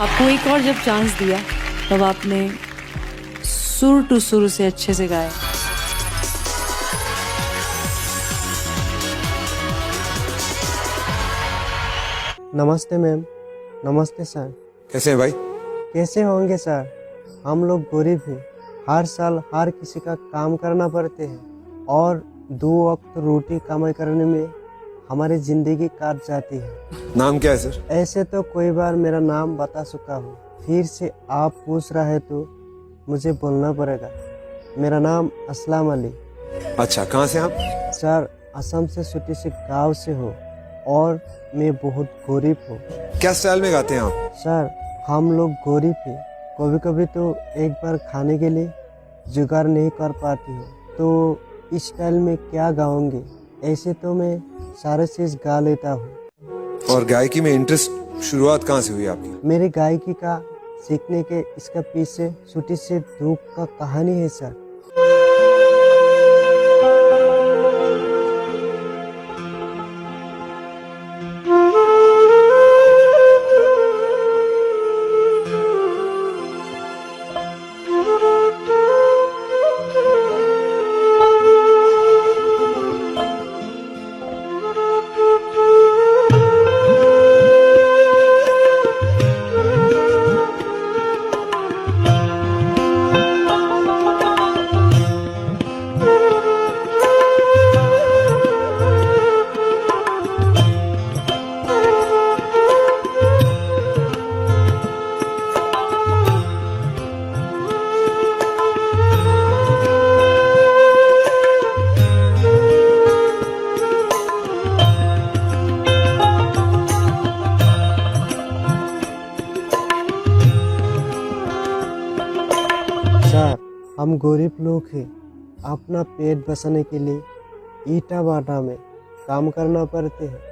आपको एक और जब चांस दिया तब आपने सुर टू सुर से अच्छे से गाया। नमस्ते मैम। नमस्ते सर। कैसे हैं भाई? कैसे होंगे सर, हम लोग गरीब हैं। हर साल हर किसी का काम करना पड़ते हैं और 2 वक्त रोटी कमाई करने में हमारी जिंदगी काट जाती है। नाम क्या है सर? ऐसे तो कोई बार मेरा नाम बता चुका हूँ, फिर से आप पूछ रहे तो मुझे बोलना पड़ेगा। मेरा नाम असलम अली। अच्छा, कहाँ से आप? सर, असम से छोटे से गांव से हो और मैं बहुत गरीब हूँ। क्या स्टाइल में गाते हैं आप? सर, हम लोग गरीब हैं, कभी कभी तो एक बार खाने के लिए जुगाड़ नहीं कर पाती हूँ, तो इस स्टाइल में क्या गाऊंगी। ऐसे तो मैं सारे चीज गा लेता हूँ। और गायकी में इंटरेस्ट शुरुआत कहाँ से हुई आपकी? मेरी गायकी का सीखने के इसका पीछे छोटी सी दुख का कहानी है सर। सर, हम गरीब लोग हैं, अपना पेट बचाने के लिए ईटा भाटा में काम करना पड़ते हैं।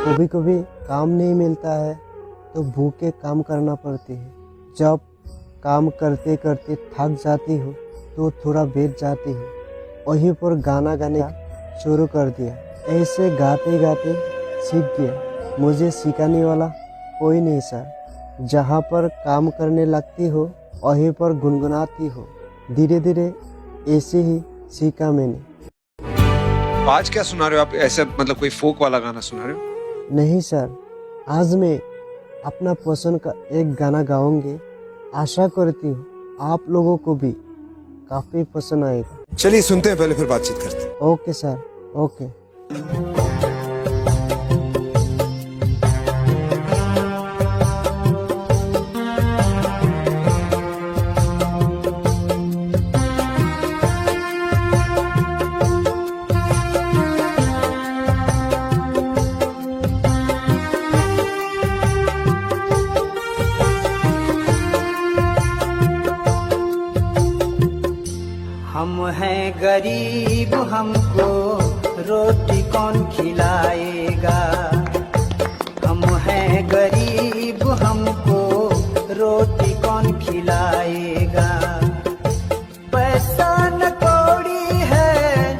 कभी कभी काम नहीं मिलता है तो भूखे काम करना पड़ती है। जब काम करते करते थक जाती हूँ तो थोड़ा बैठ जाती हूँ, वहीं पर गाना गाने शुरू कर दिया। ऐसे गाते गाते सीख गया। मुझे सिखाने वाला कोई नहीं सर। जहाँ पर काम करने लगती हो वहीं पर गुनगुनाती हो। धीरे धीरे ऐसे ही सीखा मैंने। आज क्या सुना रहे हो आप? ऐसे मतलब कोई फोक वाला गाना सुना रहे हो? नहीं सर, आज मैं अपना पसंद का एक गाना गाऊंगी। आशा करती हूँ आप लोगों को भी काफी पसंद आएगा। चलिए सुनते हैं, पहले फिर बातचीत करते हैं। Okay sir, okay. हम हैं गरीब, हमको रोटी कौन खिलाएगा। हम हैं गरीब, हमको रोटी कौन खिलाएगा। पैसा न कौड़ी है,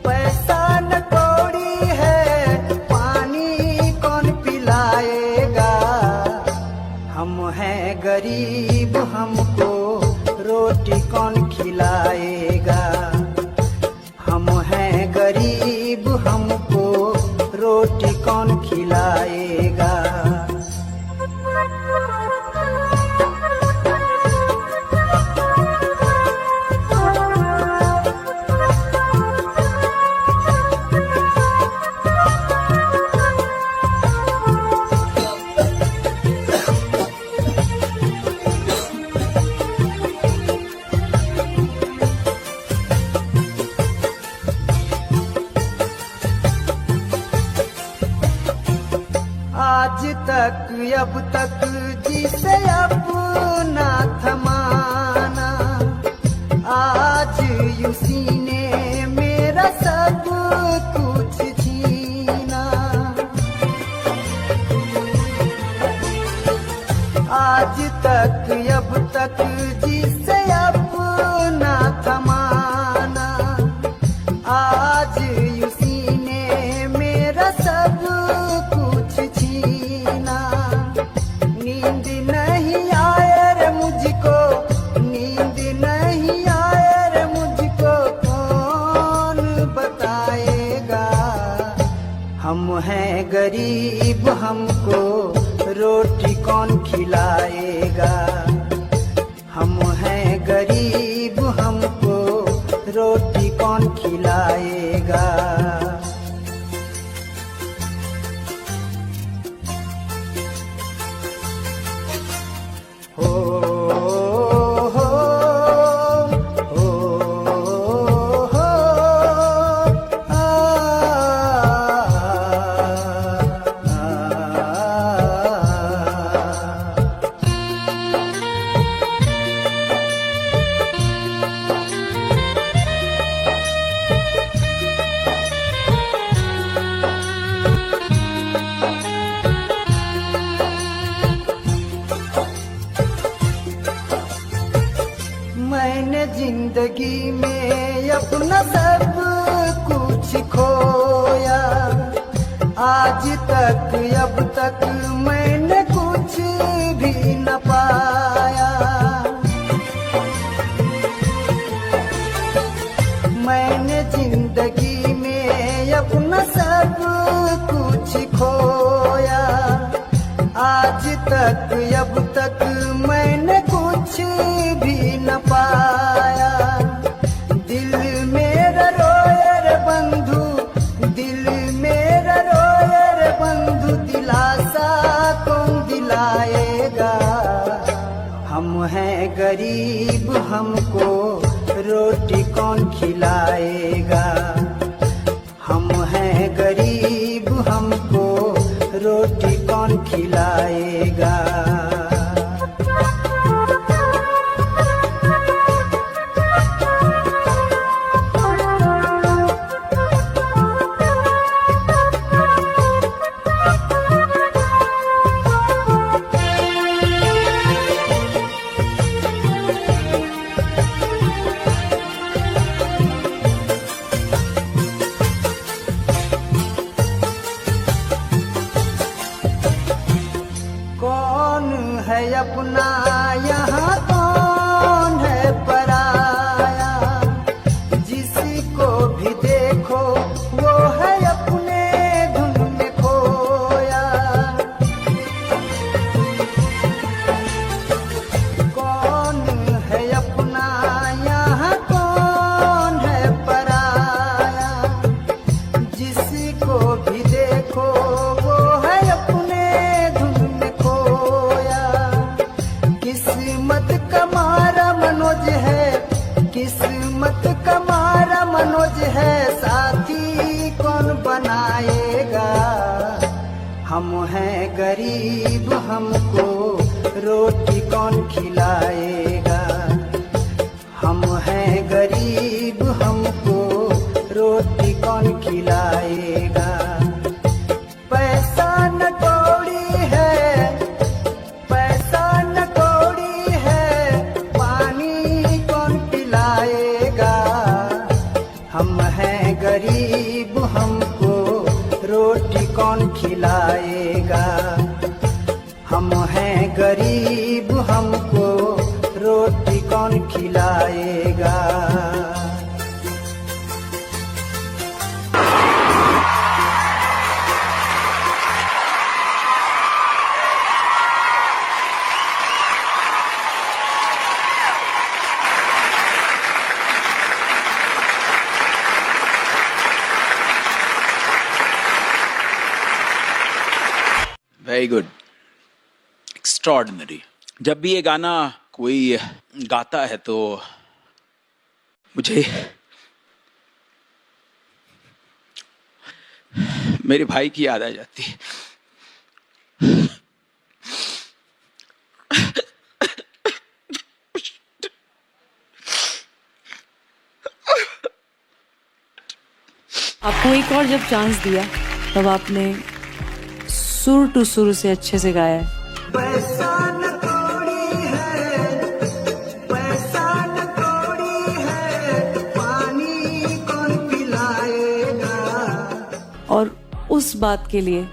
पैसा न कौड़ी है, पानी कौन पिलाएगा। हम हैं गरीब, हमको रोटी कौन खिलाएगा। हम हैं गरीब, हमको रोटी कौन खिलाएगा। आज तक अब तक जिसे अपना थमाना, आज उसी ने मेरा सब कुछ छीना। आज तक अब तक जिसे अपना थमाना, आज उसी ने मेरा सब कुछ छीना। नींद नहीं आए रे मुझको, नींद नहीं आए रे मुझको, कौन बताएगा। हम हैं गरीब, हमको रोटी कौन खिलाएगा। हम हैं गरीब, हमको रोटी कौन खिलाएगा। हो हो हो हो आ, मैंने जिंदगी में अपना सब कुछ खोया। आज तक अब तक मैंने कुछ भी न पाया। मैंने जिंदगी में अपना सब कुछ खोया। आज तक अब तक मैंने कुछ भी न पाया। दिल मेरा रोए रे बंधु, दिल मेरा रोए रे बंधु, दिलासा कौन दिलाएगा। हम हैं गरीब, हमको रोटी कौन खिलाएगा। हम हैं गरीब, हमको रोटी कौन खिलाएगा। कौन है अपना यहाँ, कौन है पराया। जिसको भी देखो वो है अपने धुन में खोया। कौन है अपना यहाँ, कौन है पराया। जिसको भी देखो वो है अपने धुन में खोया। किस्मत का मारा मनोज है, किस्मत का मारा मनोज है, साथी कौन बनाएगा। हम हैं गरीब, हमको रोटी कौन खिलाएगा। हम हैं गरीब, हमको रोटी कौन खिलाएगा। पैसा न कौड़ी है, पैसा न कौड़ी है, पानी कौन पिलाएगा। हम हैं गरीब हमको रोटी कौन खिलाएगा। हम हैं गरीब हमको रोटी कौन खिलाएगा। Very good, extraordinary. जब भी ये गाना कोई गाता है तो मुझे मेरे भाई की याद आ जाती है। आपको एक और जब चांस दिया तब आपने सुर टू सुर से अच्छे से गाया है। पैसा न कौड़ी है, पैसा न कौड़ी है, पानी कौन पिलाएगा। और उस बात के लिए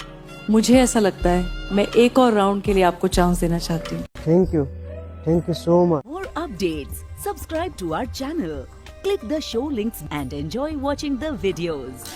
मुझे ऐसा लगता है मैं एक और राउंड के लिए आपको चांस देना चाहती हूँ। Thank you so much. For updates, subscribe to our channel, click the show links and enjoy watching the videos.